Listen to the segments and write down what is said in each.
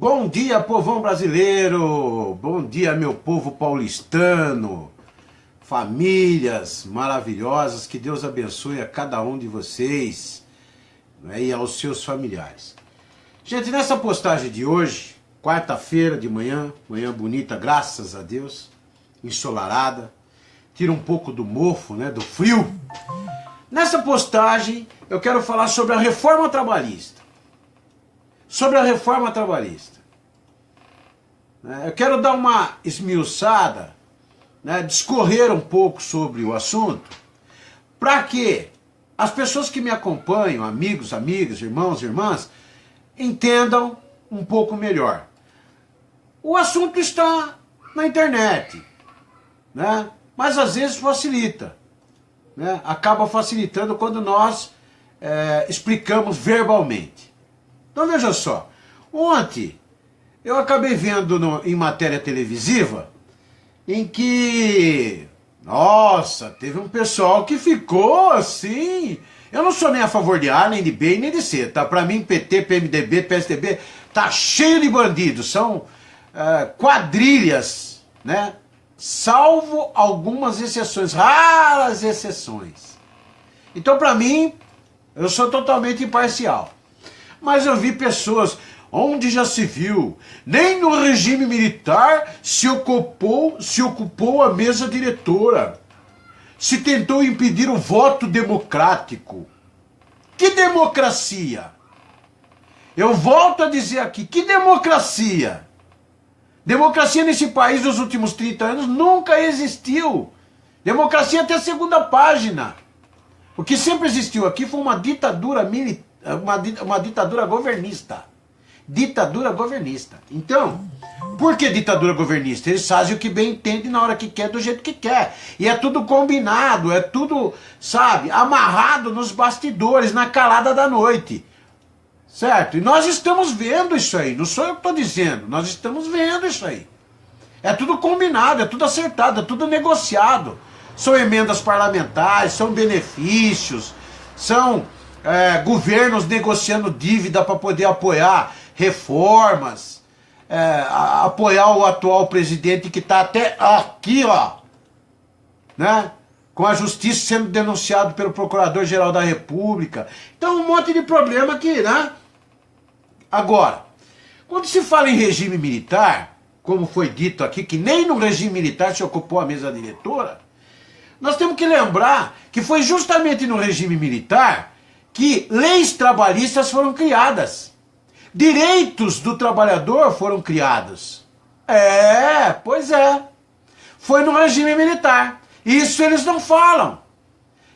Bom dia, povão brasileiro! Bom dia, meu povo paulistano! Famílias maravilhosas, que Deus abençoe a cada um de vocês, né, e aos seus familiares. Gente, nessa postagem de hoje, quarta-feira de manhã, manhã bonita, graças a Deus, ensolarada, tira um pouco do mofo, né, do frio. Nessa postagem, eu quero falar sobre a reforma trabalhista. Sobre a reforma trabalhista. Eu quero dar uma esmiuçada, né, discorrer um pouco sobre o assunto, para que as pessoas que me acompanham, amigos, amigas, irmãos, irmãs, entendam um pouco melhor. O assunto está na internet, né, mas às vezes facilita, né, acaba facilitando quando nós explicamos verbalmente. Então veja só, ontem eu acabei vendo em matéria televisiva em que, nossa, teve um pessoal que ficou assim. Eu não sou nem a favor de A, nem de B, nem de C, tá? Pra mim, PT, PMDB, PSDB, tá cheio de bandidos, são quadrilhas, né? Salvo algumas exceções, raras exceções. Então, pra mim, eu sou totalmente imparcial. Mas eu vi pessoas, onde já se viu, nem no regime militar se ocupou a mesa diretora. Se tentou impedir o voto democrático. Que democracia? Eu volto a dizer aqui, que democracia? Democracia nesse país nos últimos 30 anos nunca existiu. Democracia até a segunda página. O que sempre existiu aqui foi uma ditadura militar. Uma ditadura governista. Ditadura governista. Então, por que ditadura governista? Eles fazem o que bem entendem na hora que quer, do jeito que quer. E é tudo combinado, é tudo, sabe, amarrado nos bastidores, na calada da noite. Certo? E nós estamos vendo isso aí. Não sou eu que estou dizendo. Nós estamos vendo isso aí. É tudo combinado, é tudo acertado, é tudo negociado. São emendas parlamentares, são benefícios, são governos negociando dívida para poder apoiar reformas, apoiar o atual presidente que está até aqui, ó, né? Com a justiça sendo denunciado pelo Procurador-Geral da República. Então um monte de problema aqui, né? Agora, quando se fala em regime militar, como foi dito aqui, que nem no regime militar se ocupou a mesa diretora, nós temos que lembrar que foi justamente no regime militar que leis trabalhistas foram criadas. Direitos do trabalhador foram criados. Pois é. Foi no regime militar. Isso eles não falam.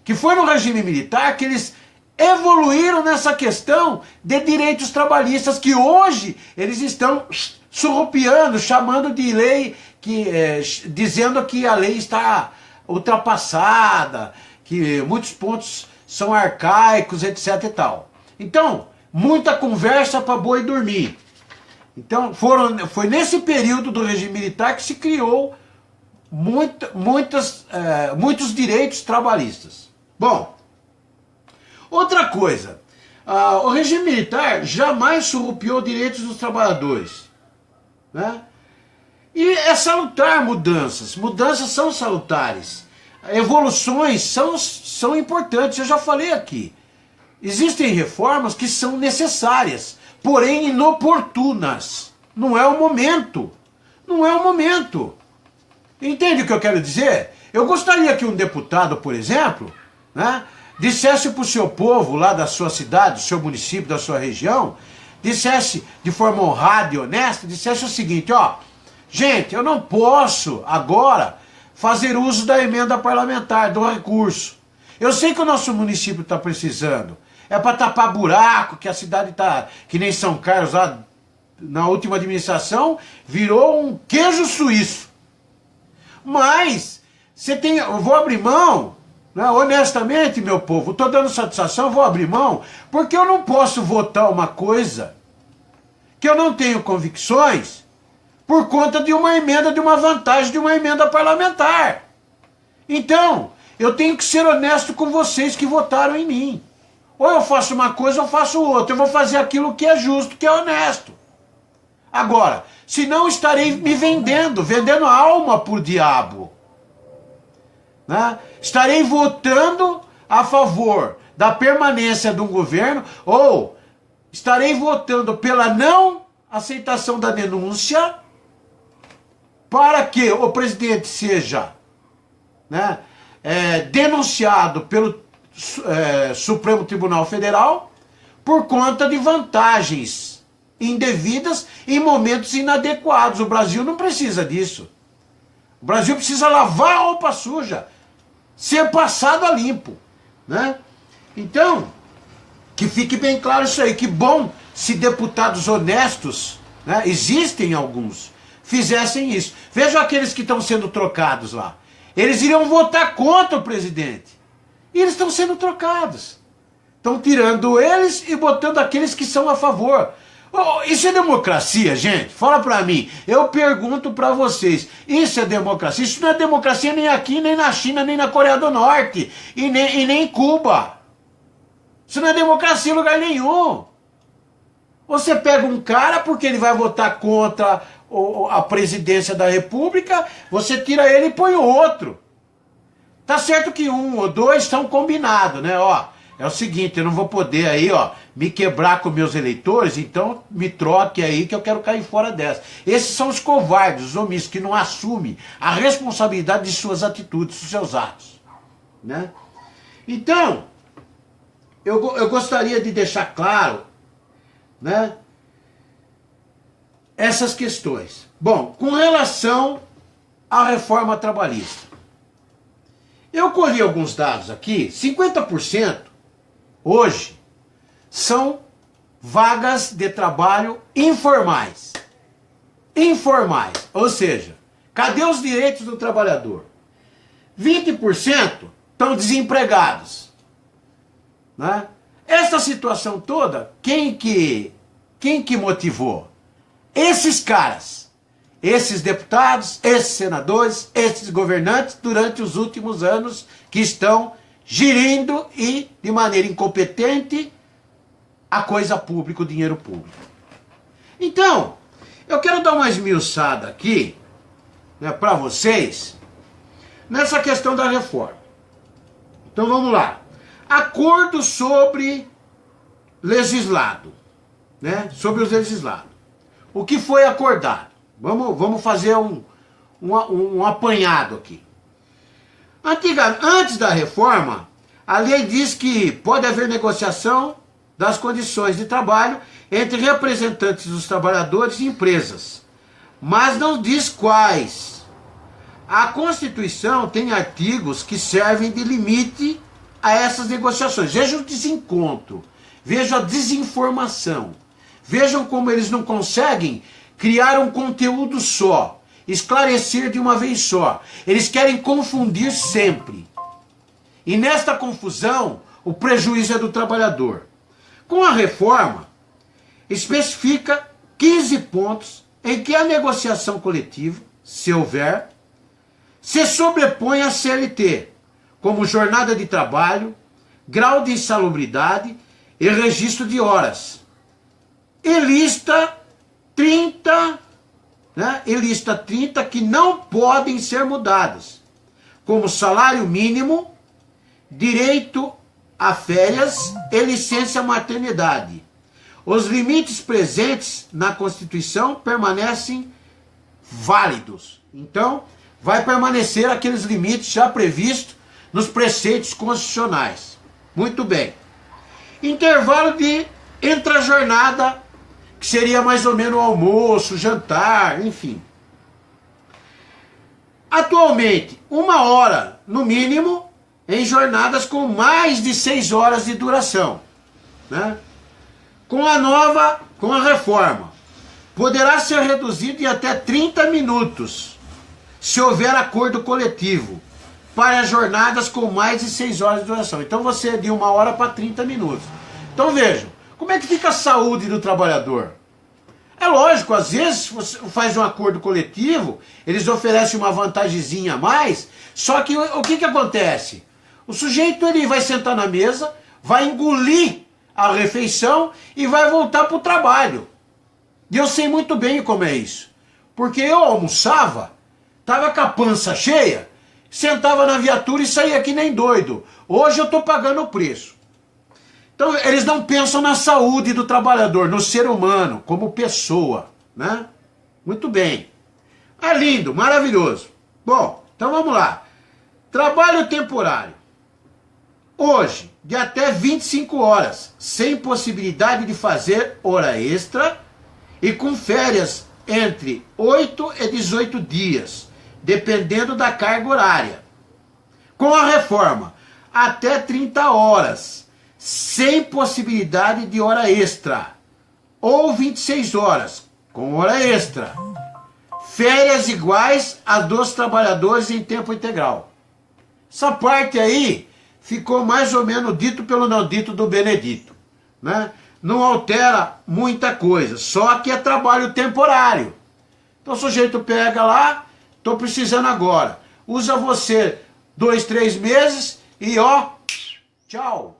Que foi no regime militar que eles evoluíram nessa questão de direitos trabalhistas, que hoje eles estão surrupiando, chamando de lei, dizendo que a lei está ultrapassada, que muitos pontos são arcaicos, etc e tal. Então, muita conversa para boi dormir. Então, foi nesse período do regime militar que se criou muitos direitos trabalhistas. Bom, outra coisa, o regime militar jamais surrupiou direitos dos trabalhadores, né? E é salutar mudanças são salutares. Evoluções são importantes, eu já falei aqui. Existem reformas que são necessárias, porém inoportunas. Não é o momento. Não é o momento. Entende o que eu quero dizer? Eu gostaria que um deputado, por exemplo, né, dissesse para o seu povo lá da sua cidade, do seu município, da sua região, dissesse de forma honrada e honesta, dissesse o seguinte, ó, gente, eu não posso agora fazer uso da emenda parlamentar, do recurso. Eu sei que o nosso município está precisando. É para tapar buraco, que a cidade está, que nem São Carlos, lá na última administração, virou um queijo suíço. Mas, eu vou abrir mão, né, honestamente, meu povo, estou dando satisfação, eu vou abrir mão, porque eu não posso votar uma coisa que eu não tenho convicções, por conta de uma emenda, de uma vantagem de uma emenda parlamentar. Então, eu tenho que ser honesto com vocês que votaram em mim. Ou eu faço uma coisa ou faço outra. Eu vou fazer aquilo que é justo, que é honesto. Agora, senão estarei me vendendo a alma por diabo. Né? Estarei votando a favor da permanência de um governo, ou estarei votando pela não aceitação da denúncia, para que o presidente seja, né, denunciado pelo Supremo Tribunal Federal por conta de vantagens indevidas em momentos inadequados. O Brasil não precisa disso. O Brasil precisa lavar a roupa suja, ser passado a limpo, né? Então, que fique bem claro isso aí. Que bom se deputados honestos, né, existem alguns, fizessem isso. Vejam aqueles que estão sendo trocados lá. Eles iriam votar contra o presidente. E eles estão sendo trocados. Estão tirando eles e botando aqueles que são a favor. Oh, isso é democracia, gente? Fala pra mim. Eu pergunto pra vocês. Isso é democracia? Isso não é democracia nem aqui, nem na China, nem na Coreia do Norte. E nem em Cuba. Isso não é democracia em lugar nenhum. Você pega um cara porque ele vai votar contra a presidência da República, você tira ele e põe o outro. Tá certo que um ou dois estão combinados, né? Ó, é o seguinte, eu não vou poder aí, ó, me quebrar com meus eleitores, então me troque aí que eu quero cair fora dessa. Esses são os covardes, os omissos, que não assumem a responsabilidade de suas atitudes, dos seus atos, né? Então, eu gostaria de deixar claro, né, essas questões. Bom, com relação à reforma trabalhista, eu colhi alguns dados aqui. 50% hoje são vagas de trabalho informais. Informais, ou seja, cadê os direitos do trabalhador? 20% estão desempregados, né? Essa situação toda, quem que motivou? Esses caras, esses deputados, esses senadores, esses governantes, durante os últimos anos, que estão gerindo e, de maneira incompetente, a coisa pública, o dinheiro público. Então, eu quero dar uma esmiuçada aqui, né, para vocês, nessa questão da reforma. Então vamos lá. Acordo sobre legislado, né? Sobre os legislados. O que foi acordado? Vamos fazer um apanhado aqui. Antes da reforma, a lei diz que pode haver negociação das condições de trabalho entre representantes dos trabalhadores e empresas, mas não diz quais. A Constituição tem artigos que servem de limite a essas negociações. Veja o desencontro, veja a desinformação, vejam como eles não conseguem criar um conteúdo só, esclarecer de uma vez só. Eles querem confundir sempre. E nesta confusão, o prejuízo é do trabalhador. Com a reforma, especifica 15 pontos em que a negociação coletiva, se houver, se sobrepõe à CLT, como jornada de trabalho, grau de insalubridade e registro de horas. E lista 30, né? E lista 30 que não podem ser mudadas, como salário mínimo, direito a férias e licença maternidade. Os limites presentes na Constituição permanecem válidos. Então, vai permanecer aqueles limites já previstos nos preceitos constitucionais. Muito bem. Intervalo de intrajornada, que seria mais ou menos o almoço, jantar, enfim. Atualmente, 1 hora, no mínimo, em jornadas com mais de 6 horas de duração, né? Com a reforma, poderá ser reduzido em até 30 minutos, se houver acordo coletivo, para jornadas com mais de 6 horas de duração. Então você é de 1 hora para 30 minutos. Então vejam, como é que fica a saúde do trabalhador? É lógico, às vezes você faz um acordo coletivo, eles oferecem uma vantagemzinha a mais, só que o que acontece? O sujeito ele vai sentar na mesa, vai engolir a refeição e vai voltar para o trabalho. E eu sei muito bem como é isso. Porque eu almoçava, tava com a pança cheia, sentava na viatura e saía que nem doido. Hoje eu estou pagando o preço. Então eles não pensam na saúde do trabalhador, no ser humano, como pessoa, né? Muito bem. É lindo, maravilhoso. Bom, então vamos lá. Trabalho temporário. Hoje, de até 25 horas, sem possibilidade de fazer hora extra e com férias entre 8 e 18 dias, dependendo da carga horária. Com a reforma, até 30 horas, sem possibilidade de hora extra, ou 26 horas, com hora extra. Férias iguais a dos trabalhadores em tempo integral. Essa parte aí ficou mais ou menos dito pelo não dito do Benedito, né? Não altera muita coisa, só que é trabalho temporário. Então o sujeito pega lá, estou precisando agora. Usa você 2, 3 meses e ó, tchau.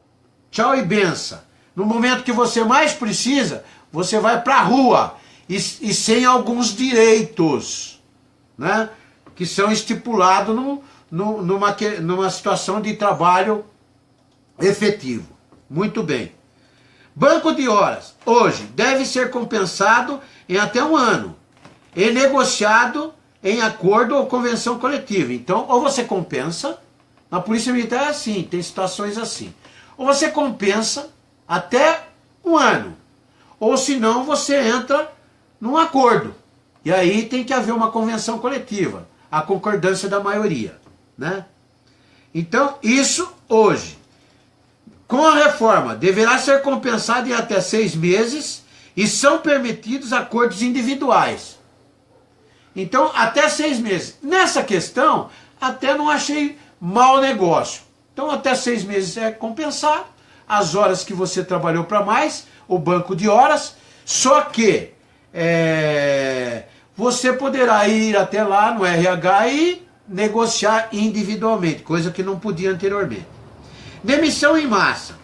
Tchau e benção. No momento que você mais precisa, você vai para a rua e sem alguns direitos, né? Que são estipulados numa situação de trabalho efetivo. Muito bem. Banco de horas, hoje, deve ser compensado em até 1 ano e negociado em acordo ou convenção coletiva. Então, ou você compensa, na Polícia Militar é assim, tem situações assim. Ou você compensa até 1 ano, ou senão você entra num acordo. E aí tem que haver uma convenção coletiva, a concordância da maioria, né? Então, isso hoje. Com a reforma, deverá ser compensado em até 6 meses e são permitidos acordos individuais. Então, até 6 meses. Nessa questão, até não achei mau negócio. Então, até 6 meses é compensado, as horas que você trabalhou para mais, o banco de horas, só que você poderá ir até lá no RH e negociar individualmente, coisa que não podia anteriormente. Demissão em massa.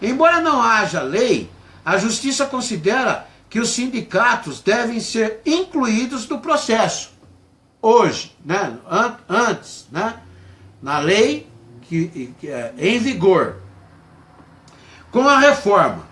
Embora não haja lei, a Justiça considera que os sindicatos devem ser incluídos no processo. Hoje, né? Antes, né? Na lei que é em vigor. Com a reforma,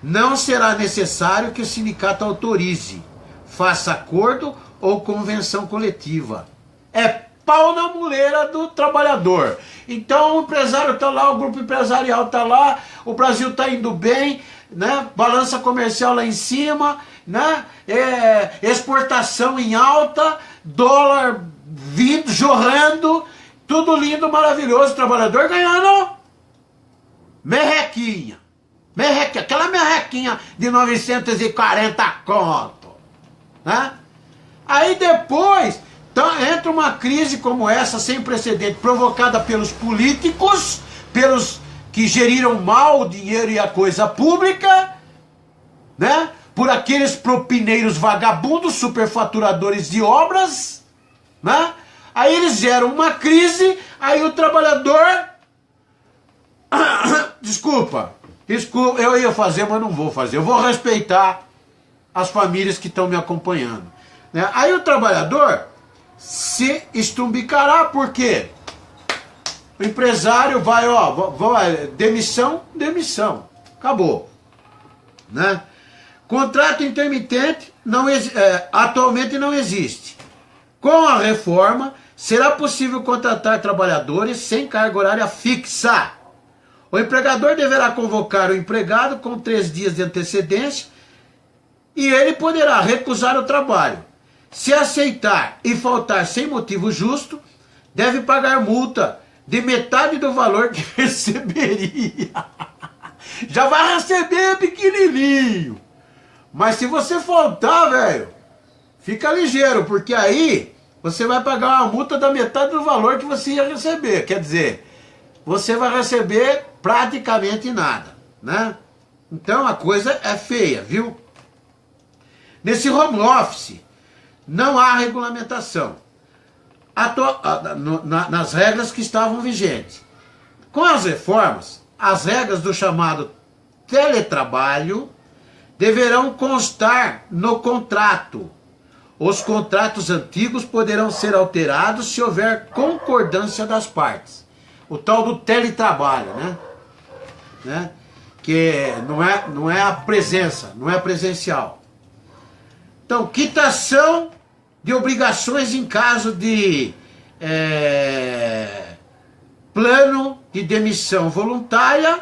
não será necessário que o sindicato autorize, faça acordo ou convenção coletiva. É pau na muleira do trabalhador. Então o empresário está lá, o grupo empresarial está lá, o Brasil está indo bem, né? Balança comercial lá em cima, né? Exportação em alta, dólar vindo, jorrando, tudo lindo, maravilhoso, o trabalhador ganhando merrequinha. Aquela merrequinha de 940 conto, né? Aí depois entra uma crise como essa, sem precedente, provocada pelos políticos, pelos que geriram mal o dinheiro e a coisa pública, né? Por aqueles propineiros vagabundos, superfaturadores de obras, né? Aí eles geram uma crise, aí o trabalhador... Desculpa, eu ia fazer, mas não vou fazer. Eu vou respeitar as famílias que estão me acompanhando, né? Aí o trabalhador se estumbicará, por quê? O empresário vai, demissão, acabou, né? Contrato intermitente atualmente não existe. Com a reforma, será possível contratar trabalhadores sem carga horária fixa. O empregador deverá convocar o empregado com 3 dias de antecedência e ele poderá recusar o trabalho. Se aceitar e faltar sem motivo justo, deve pagar multa de metade do valor que receberia. Já vai receber pequenininho. Mas se você faltar, velho, fica ligeiro, porque aí você vai pagar uma multa da metade do valor que você ia receber. Quer dizer, você vai receber praticamente nada, né? Então a coisa é feia, viu? Nesse home office, não há regulamentação nas regras que estavam vigentes. Com as reformas, as regras do chamado teletrabalho deverão constar no contrato. Os contratos antigos poderão ser alterados se houver concordância das partes. O tal do teletrabalho, né? Que não é a presença, não é presencial. Então, quitação de obrigações em caso de plano de demissão voluntária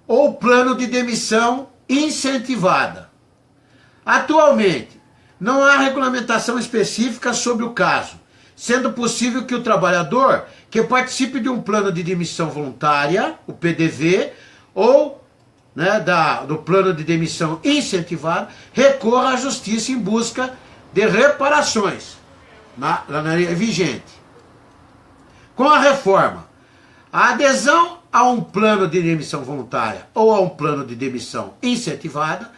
ou plano de demissão incentivada. Atualmente, não há regulamentação específica sobre o caso, sendo possível que o trabalhador que participe de um plano de demissão voluntária, o PDV, ou do plano de demissão incentivado, recorra à justiça em busca de reparações na lei vigente. Com a reforma, a adesão a um plano de demissão voluntária ou a um plano de demissão incentivada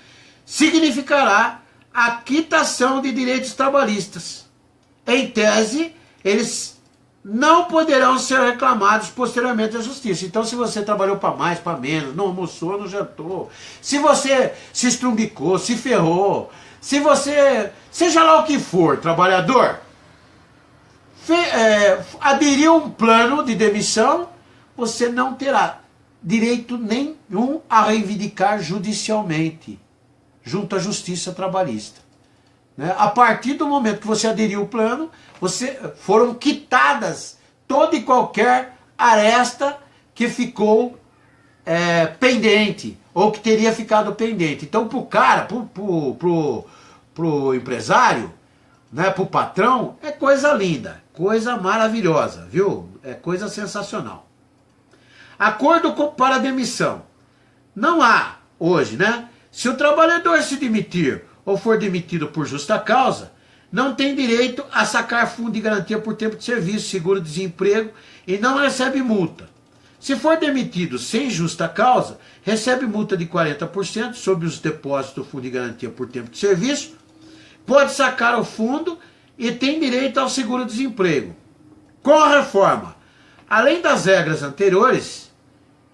significará a quitação de direitos trabalhistas. Em tese, eles não poderão ser reclamados posteriormente à justiça. Então, se você trabalhou para mais, para menos, não almoçou, não jantou, se você se estrumbicou, se ferrou, se você, seja lá o que for, trabalhador, aderiu a um plano de demissão, você não terá direito nenhum a reivindicar judicialmente, junto à justiça trabalhista. A partir do momento que você aderiu ao plano, foram quitadas toda e qualquer aresta que ficou pendente, ou que teria ficado pendente. Então, para o cara, pro empresário, para o patrão, é coisa linda, coisa maravilhosa, viu? É coisa sensacional. Acordo para demissão. Não há hoje, Se o trabalhador se demitir ou for demitido por justa causa, não tem direito a sacar fundo de garantia por tempo de serviço, seguro-desemprego e não recebe multa. Se for demitido sem justa causa, recebe multa de 40% sobre os depósitos do fundo de garantia por tempo de serviço, pode sacar o fundo e tem direito ao seguro-desemprego. Com a reforma, além das regras anteriores,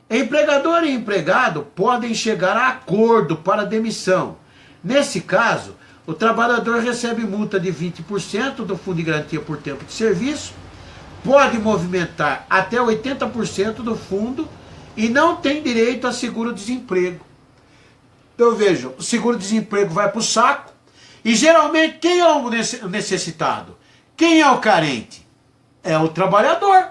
empregador e empregado podem chegar a acordo para demissão. Nesse caso, o trabalhador recebe multa de 20% do fundo de garantia por tempo de serviço, pode movimentar até 80% do fundo e não tem direito a seguro-desemprego. Então vejam, o seguro-desemprego vai para o saco e geralmente quem é o necessitado? Quem é o carente? É o trabalhador.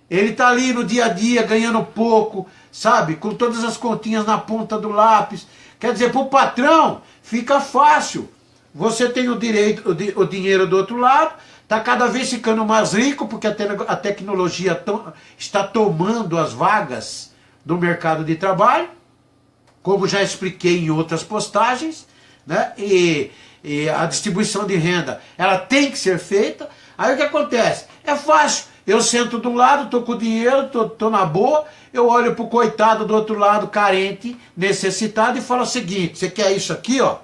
Ele está ali no dia a dia ganhando pouco, sabe? Com todas as continhas na ponta do lápis. Quer dizer, para o patrão fica fácil. Você tem o dinheiro do outro lado, está cada vez ficando mais rico, porque a tecnologia está tomando as vagas do mercado de trabalho, como já expliquei em outras postagens, e a distribuição de renda ela tem que ser feita. Aí o que acontece? É fácil. Eu sento de um lado, estou com o dinheiro, estou na boa, eu olho para o coitado do outro lado, carente, necessitado, e falo o seguinte: você quer isso aqui, ó?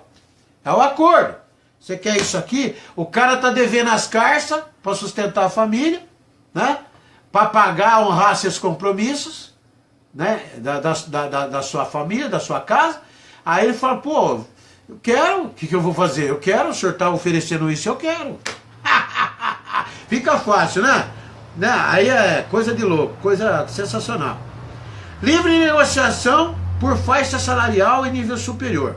É o acordo. Você quer isso aqui? O cara está devendo as carças para sustentar a família, para pagar, honrar seus compromissos, da sua família, da sua casa. Aí ele fala: pô, eu quero, o que eu vou fazer? Eu quero, o senhor está oferecendo isso, eu quero. Fica fácil, Aí é coisa de louco, coisa sensacional. Livre negociação por faixa salarial em nível superior.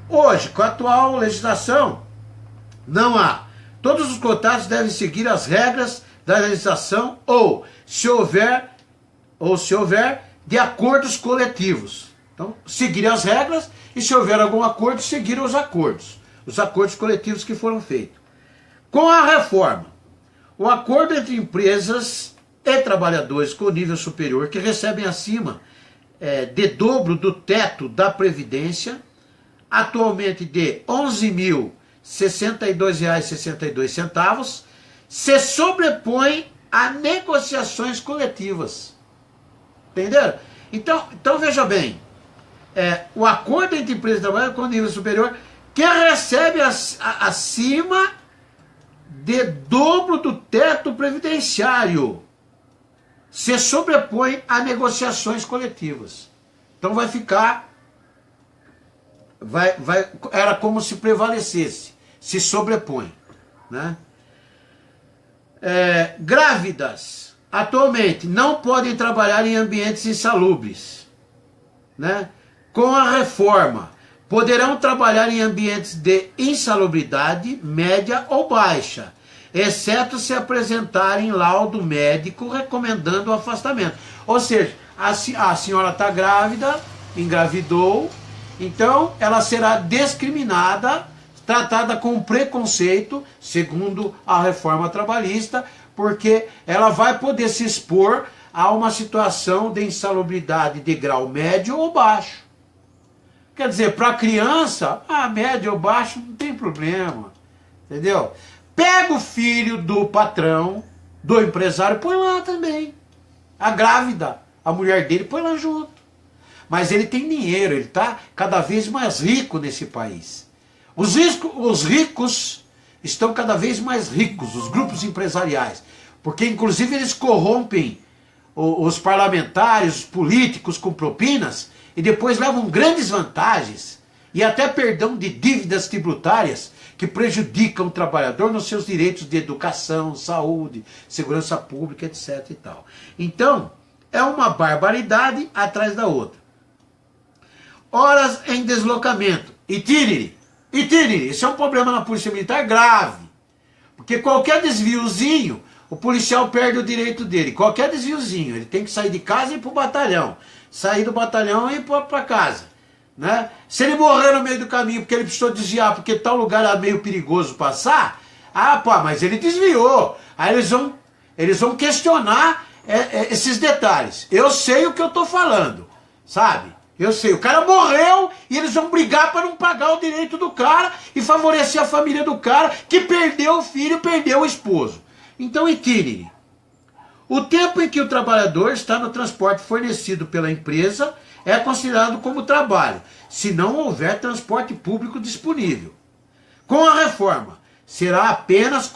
Hoje, com a atual legislação, não há. Todos os contratos devem seguir as regras da legislação se houver, de acordos coletivos. Então, seguir as regras e, se houver algum acordo, seguir os acordos coletivos que foram feitos. Com a reforma, o acordo entre empresas e trabalhadores com nível superior que recebem acima de dobro do teto da Previdência, atualmente de R$ 11.062,62, se sobrepõe a negociações coletivas. Entenderam? Então veja bem, o acordo entre empresas e trabalhadores com nível superior que recebe acima de dobro do teto previdenciário se sobrepõe a negociações coletivas. Então vai ficar era como se prevalecesse, se sobrepõe, né? Grávidas, atualmente, não podem trabalhar em ambientes insalubres, né? Com a reforma, poderão trabalhar em ambientes de insalubridade média ou baixa, exceto se apresentarem laudo médico recomendando o afastamento. Ou seja, a senhora está grávida, engravidou, então ela será discriminada, tratada com preconceito, segundo a reforma trabalhista, porque ela vai poder se expor a uma situação de insalubridade de grau médio ou baixo. Quer dizer, para a criança, médio ou baixo não tem problema, entendeu? Pega o filho do patrão, do empresário, põe lá também. A grávida, a mulher dele, põe lá junto. Mas ele tem dinheiro, ele está cada vez mais rico nesse país. Os ricos estão cada vez mais ricos, os grupos empresariais, porque inclusive eles corrompem os parlamentares, os políticos com propinas e depois levam grandes vantagens e até perdão de dívidas tributárias que prejudicam o trabalhador nos seus direitos de educação, saúde, segurança pública, etc. e tal. Então, é uma barbaridade atrás da outra. Horas em deslocamento. Itinere. Isso é um problema na Polícia Militar grave. Porque qualquer desviozinho, o policial perde o direito dele. Qualquer desviozinho, ele tem que sair de casa e ir para o batalhão. Sair do batalhão e ir para casa. Né? Se ele morrer no meio do caminho porque ele precisou desviar, porque tal lugar é meio perigoso passar, mas ele desviou. Aí eles vão questionar esses detalhes. Eu sei o que eu estou falando, sabe? Eu sei, o cara morreu e eles vão brigar para não pagar o direito do cara e favorecer a família do cara que perdeu o filho, perdeu o esposo. Então, itinere. O tempo em que o trabalhador está no transporte fornecido pela empresa é considerado como trabalho, se não houver transporte público disponível. Com a reforma, será apenas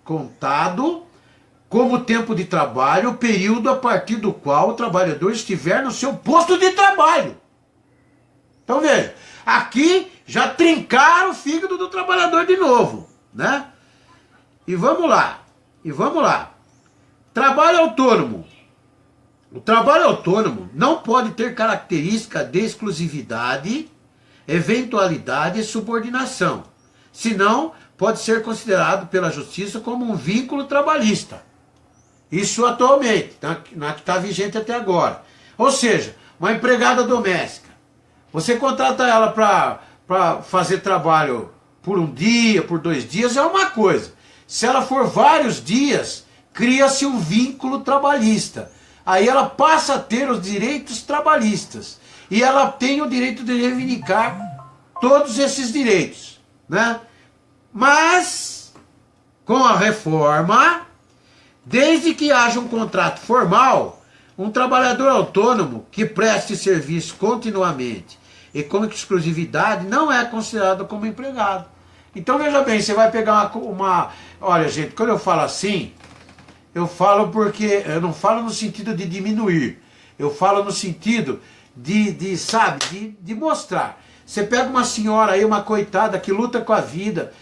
contado como tempo de trabalho o período a partir do qual o trabalhador estiver no seu posto de trabalho. Então veja, aqui já trincaram o fígado do trabalhador de novo, né? E vamos lá. Trabalho autônomo. O trabalho autônomo não pode ter característica de exclusividade, eventualidade e subordinação. Senão, pode ser considerado pela justiça como um vínculo trabalhista. Isso atualmente, na que está vigente até agora. Ou seja, uma empregada doméstica. Você contrata ela para fazer trabalho por um dia, por 2 dias, é uma coisa. Se ela for vários dias, cria-se um vínculo trabalhista. Aí ela passa a ter os direitos trabalhistas. E ela tem o direito de reivindicar todos esses direitos, né? Mas, com a reforma, desde que haja um contrato formal, um trabalhador autônomo que preste serviço continuamente e com exclusividade não é considerado como empregado. Então veja bem, você vai pegar uma... Olha gente, quando eu falo assim, eu falo porque... Eu não falo no sentido de diminuir, eu falo no sentido de mostrar. Você pega uma senhora aí, uma coitada que luta com a vida,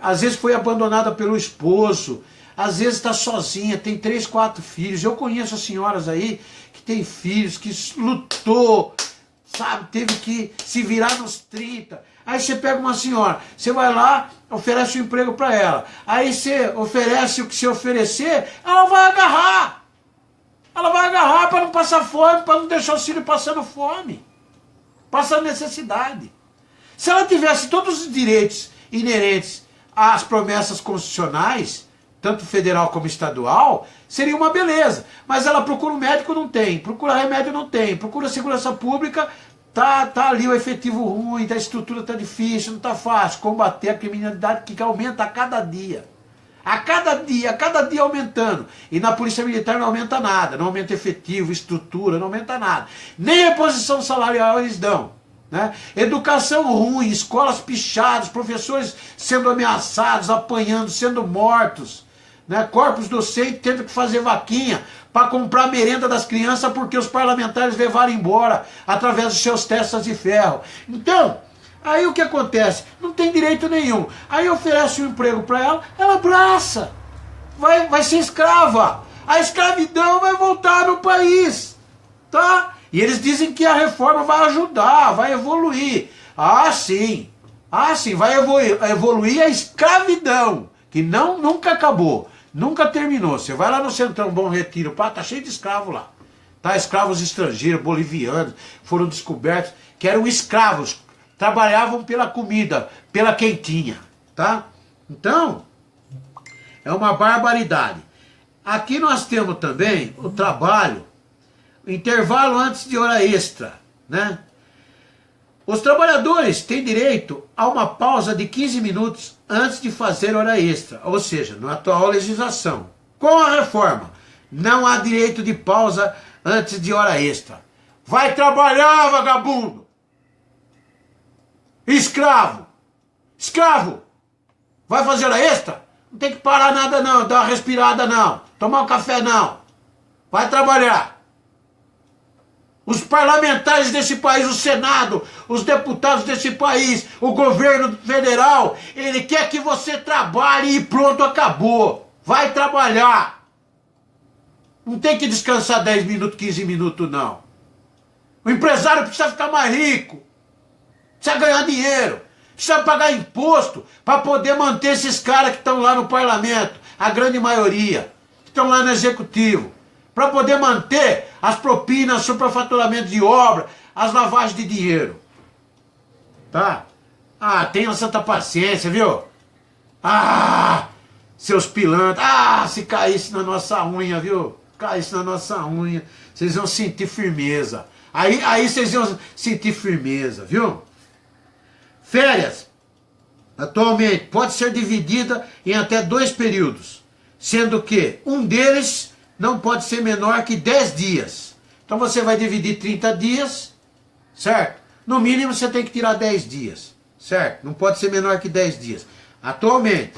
às vezes foi abandonada pelo esposo, às vezes está sozinha, tem 3, 4 filhos. Eu conheço senhoras aí que tem filhos, que lutou, sabe, teve que se virar nos 30. Aí você pega uma senhora, você vai lá, oferece um emprego para ela. Aí você oferece o que você oferecer, ela vai agarrar. Ela vai agarrar para não passar fome, para não deixar o filho passando fome, passando necessidade. Se ela tivesse todos os direitos inerentes às promessas constitucionais, tanto federal como estadual, seria uma beleza. Mas ela procura um médico, não tem. Procura remédio, não tem. Procura segurança pública, tá ali o efetivo ruim, a estrutura tá difícil, não tá fácil. Combater a criminalidade que aumenta a cada dia. A cada dia aumentando. E na Polícia Militar não aumenta nada. Não aumenta efetivo, estrutura, não aumenta nada. Nem reposição salarial eles dão. Né? Educação ruim, escolas pichadas, professores sendo ameaçados, apanhando, sendo mortos. Né? Corpos docentes tendo que fazer vaquinha para comprar a merenda das crianças porque os parlamentares levaram embora através dos seus testas de ferro. Então, Aí o que acontece? Não tem direito nenhum. Aí oferece um emprego para ela abraça. Vai ser escrava. A escravidão vai voltar no país. Tá? E eles dizem que a reforma vai ajudar, vai evoluir. Ah, sim. Ah, sim, vai evoluir a escravidão, que nunca acabou, nunca terminou. Você vai lá no Centrão Bom Retiro, pá, tá cheio de escravos lá. Tá, escravos estrangeiros, bolivianos, foram descobertos, que eram escravos, trabalhavam pela comida, pela quentinha, tá? Então, é uma barbaridade. Aqui nós temos também o trabalho, o intervalo antes de hora extra, né? Os trabalhadores têm direito a uma pausa de 15 minutos antes de fazer hora extra, ou seja, na atual legislação. Com a reforma, não há direito de pausa antes de hora extra. Vai trabalhar, vagabundo! Escravo! Escravo! Vai fazer hora extra? Não tem que parar nada não, dar uma respirada não, tomar um café não. Vai trabalhar! Os parlamentares desse país, o Senado, os deputados desse país, o governo federal, ele quer que você trabalhe e pronto, acabou. Vai trabalhar. Não tem que descansar 10 minutos, 15 minutos, não. O empresário precisa ficar mais rico. Precisa ganhar dinheiro. Precisa pagar imposto para poder manter esses caras que estão lá no parlamento, a grande maioria, que estão lá no executivo. Para poder manter as propinas, superfaturamento de obra, as lavagens de dinheiro. Tá? Ah, tenham santa paciência, viu? Ah, seus pilantras. Ah, se caísse na nossa unha, viu? Caísse na nossa unha, vocês iam sentir firmeza. Aí vocês iam sentir firmeza, viu? Férias, atualmente, pode ser dividida em até 2 períodos, sendo que um deles não pode ser menor que 10 dias. Então você vai dividir 30 dias, certo? No mínimo você tem que tirar 10 dias, certo? Não pode ser menor que 10 dias. Atualmente,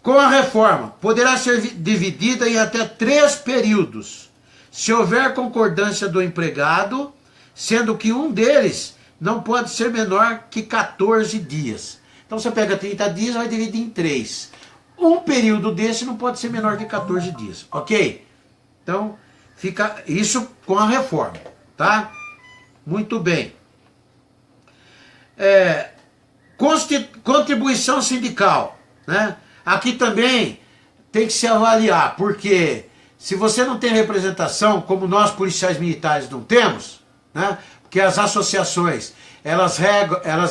com a reforma, poderá ser dividida em até 3 períodos, se houver concordância do empregado, sendo que um deles não pode ser menor que 14 dias. Então você pega 30 dias e vai dividir em 3. Um período desse não pode ser menor que 14 dias, ok? Então, fica isso com a reforma, tá? Muito bem. Contribuição sindical, né? Aqui também tem que se avaliar, porque se você não tem representação, como nós policiais militares não temos, né? Porque as associações, elas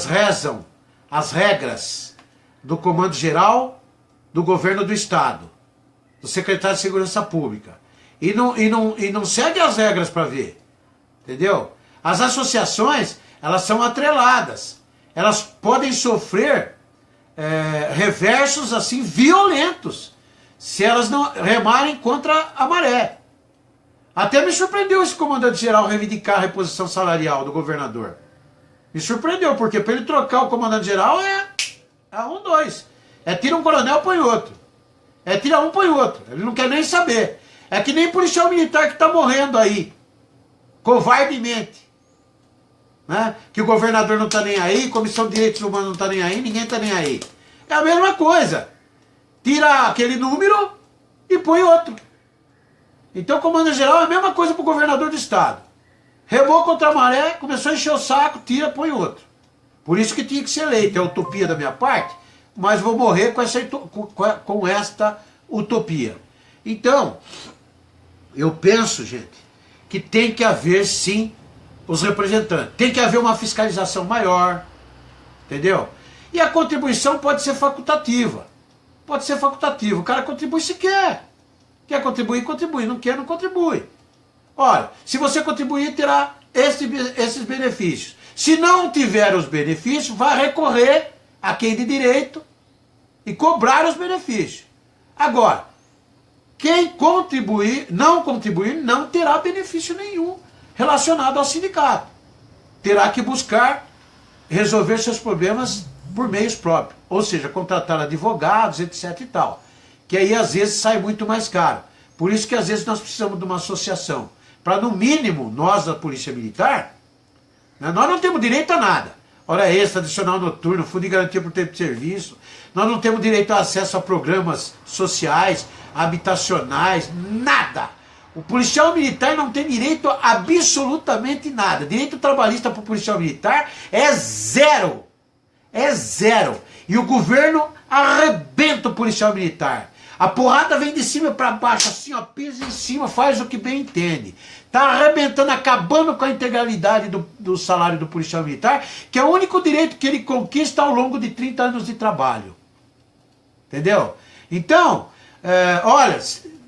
rezam as regras do Comando Geral, do Governo do Estado, do Secretário de Segurança Pública, e não segue as regras para ver, entendeu? As associações, elas são atreladas, elas podem sofrer reversos assim violentos, se elas não remarem contra a maré. Até me surpreendeu esse comandante-geral reivindicar a reposição salarial do governador. Me surpreendeu, porque para ele trocar o comandante-geral é 1, 2. É tira um coronel, põe outro. É tira um, põe outro. Ele não quer nem saber. É que nem policial militar que está morrendo aí, covardemente. Né? Que o governador não está nem aí, Comissão de Direitos Humanos não está nem aí, ninguém está nem aí. É a mesma coisa. Tira aquele número e põe outro. Então o comando geral é a mesma coisa para o governador do estado. Remou contra a maré, começou a encher o saco, tira, põe outro. Por isso que tinha que ser eleito. É utopia da minha parte, mas vou morrer com esta utopia. Então, eu penso, gente, que tem que haver sim os representantes. Tem que haver uma fiscalização maior, entendeu? E a contribuição pode ser facultativa. Pode ser facultativa. O cara contribui se quer. Quer contribuir, contribui. Não quer, não contribui. Olha, se você contribuir, terá esses benefícios. Se não tiver os benefícios, vai recorrer a quem de direito e cobrar os benefícios. Agora, quem não contribuir, não terá benefício nenhum relacionado ao sindicato. Terá que buscar resolver seus problemas por meios próprios. Ou seja, contratar advogados, etc e tal. Que aí às vezes sai muito mais caro. Por isso que às vezes nós precisamos de uma associação. Para no mínimo, nós da Polícia Militar, né, nós não temos direito a nada. hora extra, adicional noturno, fundo de garantia por tempo de serviço. Nós não temos direito a acesso a programas sociais, habitacionais, nada. O policial militar não tem direito a absolutamente nada. Direito trabalhista para o policial militar é zero. É zero. E o governo arrebenta o policial militar. A porrada vem de cima para baixo, assim, ó, pisa em cima, faz o que bem entende. Está arrebentando, acabando com a integralidade do salário do policial militar, que é o único direito que ele conquista ao longo de 30 anos de trabalho. Entendeu? Então, olha,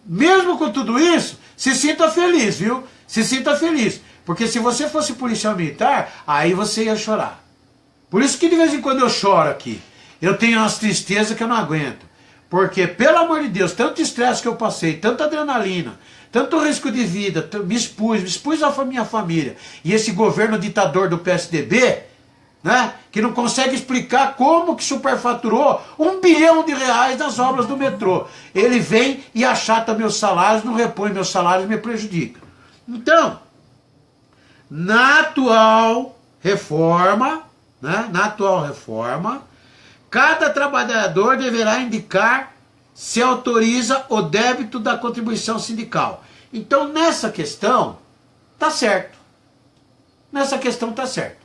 mesmo com tudo isso, se sinta feliz, viu? Se sinta feliz. Porque se você fosse policial militar, aí você ia chorar. Por isso que de vez em quando eu choro aqui. Eu tenho umas tristezas que eu não aguento. Porque, pelo amor de Deus, tanto estresse que eu passei, tanta adrenalina, tanto risco de vida, me expus à minha família. E esse governo ditador do PSDB, né, que não consegue explicar como que superfaturou R$1 bilhão nas obras do metrô. Ele vem e achata meus salários, não repõe meus salários e me prejudica. Então, na atual reforma, cada trabalhador deverá indicar se autoriza o débito da contribuição sindical. Então, nessa questão, tá certo. Nessa questão tá certo.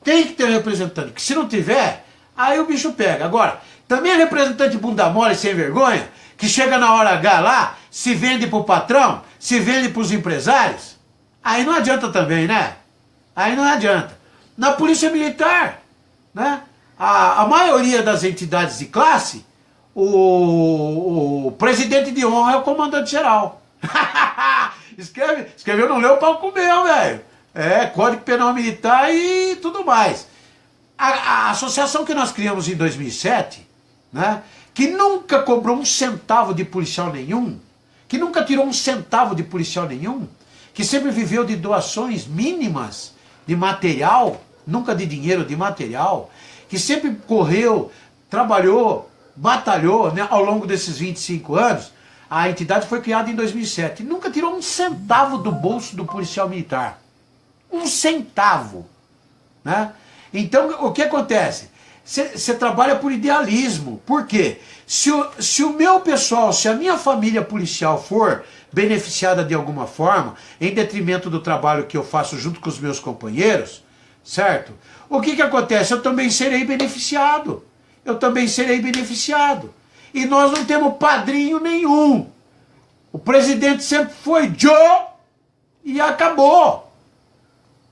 Tem que ter representante, que se não tiver, aí o bicho pega. Agora, também é representante bunda mole, sem vergonha, que chega na hora H lá, se vende pro patrão, se vende pros empresários, aí não adianta também, né? Aí não adianta. Na polícia militar, né? A maioria das entidades de classe, o presidente de honra é o comandante-geral. Escreveu, não leu o pau comeu, velho. Código Penal Militar e tudo mais. A associação que nós criamos em 2007, né, que nunca cobrou um centavo de policial nenhum, que nunca tirou um centavo de policial nenhum, que sempre viveu de doações mínimas de material, nunca de dinheiro, de material, que sempre correu, trabalhou, batalhou, né, ao longo desses 25 anos, a entidade foi criada em 2007. E nunca tirou um centavo do bolso do policial militar. Um centavo. Né? Então, o que acontece? Você trabalha por idealismo. Por quê? Se o meu pessoal, se a minha família policial for beneficiada de alguma forma, em detrimento do trabalho que eu faço junto com os meus companheiros, certo? O que acontece? Eu também serei beneficiado. Eu também serei beneficiado. E nós não temos padrinho nenhum. O presidente sempre foi Joe e acabou.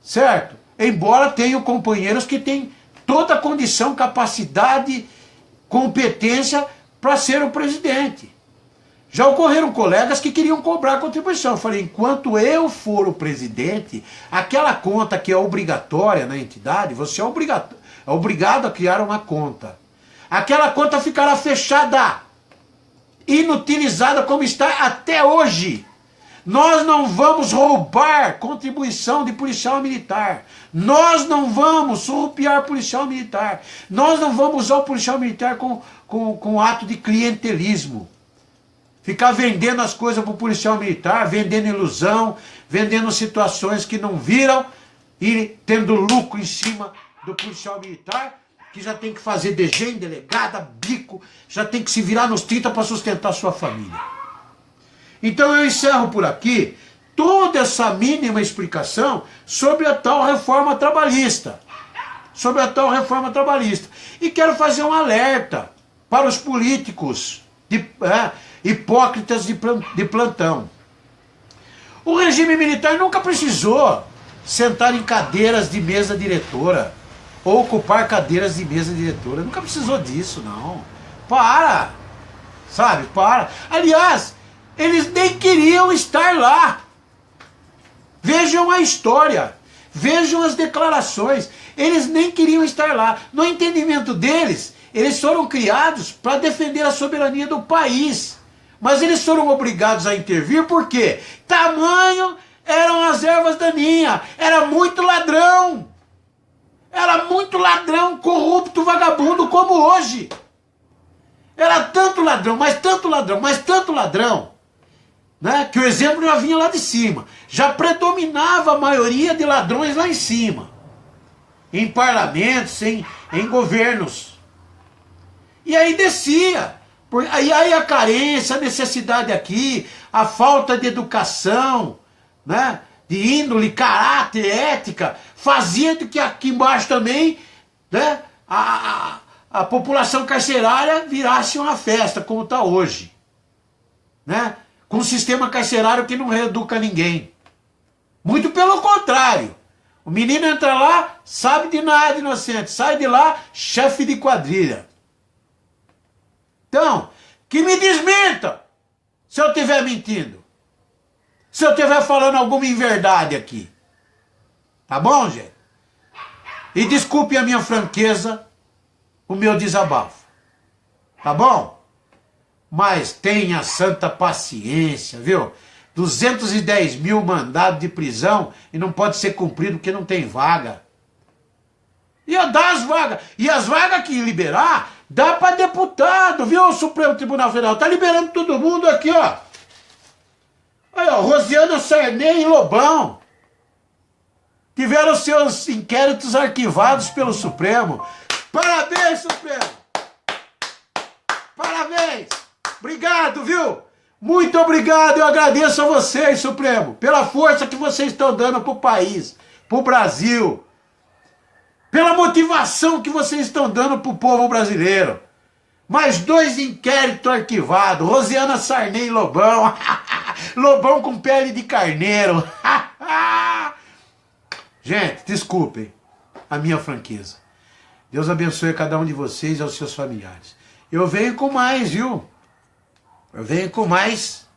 Certo? Embora tenham companheiros que têm toda a condição, capacidade, competência para ser o presidente. Já ocorreram colegas que queriam cobrar contribuição. Eu falei, enquanto eu for o presidente, aquela conta que é obrigatória na entidade, você é obrigado a criar uma conta. Aquela conta ficará fechada, inutilizada como está até hoje. Nós não vamos roubar contribuição de policial militar. Nós não vamos surrupiar policial militar. Nós não vamos usar o policial militar com ato de clientelismo. Ficar vendendo as coisas para o policial militar, vendendo ilusão, vendendo situações que não viram e tendo lucro em cima do policial militar, que já tem que fazer DG, delegada, bico, já tem que se virar nos 30 para sustentar sua família. Então eu encerro por aqui toda essa mínima explicação sobre a tal reforma trabalhista. Sobre a tal reforma trabalhista. E quero fazer um alerta para os políticos hipócritas de plantão. O regime militar nunca precisou sentar em cadeiras de mesa diretora ou ocupar cadeiras de mesa diretora. Nunca precisou disso, não. Para! Sabe, para. Aliás, eles nem queriam estar lá. Vejam a história. Vejam as declarações. Eles nem queriam estar lá. No entendimento deles, eles foram criados para defender a soberania do país. Mas eles foram obrigados a intervir por quê? Tamanho eram as ervas daninhas. Era muito ladrão. Era muito ladrão, corrupto, vagabundo como hoje. Era tanto ladrão, mas tanto ladrão, mas tanto ladrão, né, que o exemplo já vinha lá de cima. Já predominava a maioria de ladrões lá em cima. em parlamentos, em governos. E aí descia. Aí a carência, a necessidade aqui, a falta de educação, né, de índole, caráter, ética, fazia com que aqui embaixo também, né, a população carcerária virasse uma festa, como está hoje. Né? Com um sistema carcerário que não reeduca ninguém. Muito pelo contrário. O menino entra lá, sabe de nada, inocente. Sai de lá, chefe de quadrilha. Então, que me desminta se eu estiver mentindo. Se eu estiver falando alguma inverdade aqui. Tá bom, gente? E desculpe a minha franqueza, o meu desabafo. Tá bom? Mas tenha santa paciência, viu? 210 mil mandados de prisão e não pode ser cumprido porque não tem vaga. E dá as vagas. E as vagas que liberar, dá para deputado, viu? O Supremo Tribunal Federal tá liberando todo mundo aqui, ó. Aí, ó, Rosiana Sarney e Lobão tiveram seus inquéritos arquivados pelo Supremo. Parabéns, Supremo! Parabéns! Obrigado, viu? Muito obrigado, eu agradeço a vocês, Supremo, pela força que vocês estão dando pro país, pro Brasil, pela motivação que vocês estão dando pro povo brasileiro. Mais 2 inquéritos arquivados, Rosiana Sarney e Lobão, Lobão com pele de carneiro. Gente, desculpem a minha franqueza. Deus abençoe cada um de vocês e aos seus familiares. Eu venho com mais, viu? Eu venho com mais